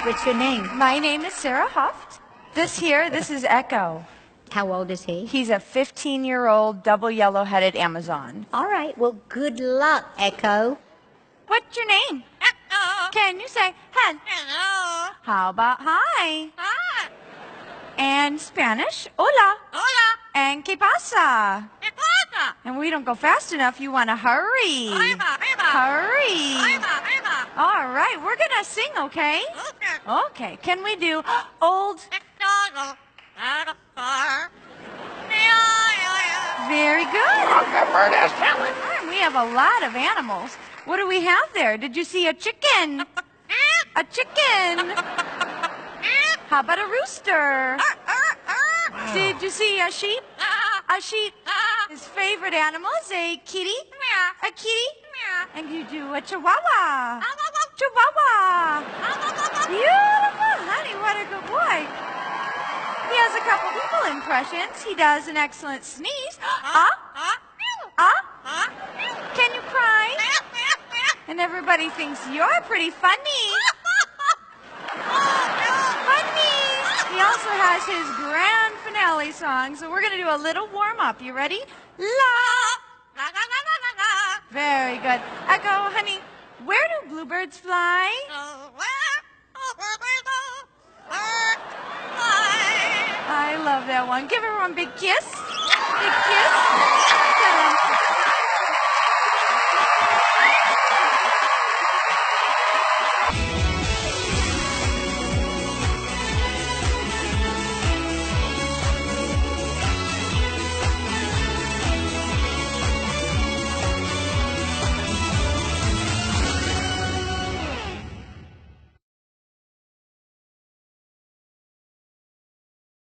What's your name? My name is Sarah Huft. This is Echo. How old is he? He's a 15-year-old double yellow-headed Amazon. All right, well, good luck, Echo. What's your name? Echo. Can you say hello? How about hi? Hi. And Spanish, hola. Hola. And que pasa? Que pasa? And we don't go fast enough. You want to hurry. Hurry. All right, we're going to sing, okay? Okay. Can we do old? Very good. That bird has talent. We have a lot of animals. What do we have there? Did you see a chicken? A chicken. How about a rooster? Did you see a sheep? A sheep. His favorite animal is a kitty. A kitty. And you do a chihuahua. Chihuahua. Beautiful, honey. What a good boy. He has a couple people impressions. He does an excellent sneeze. Can you cry? And everybody thinks you're pretty funny. Funny. He also has his grand finale song, so we're going to do a little warm-up. You ready? La. Very good. Echo, honey, where do bluebirds fly? I love that one. Give everyone a big kiss. Big kiss. Tell 'em.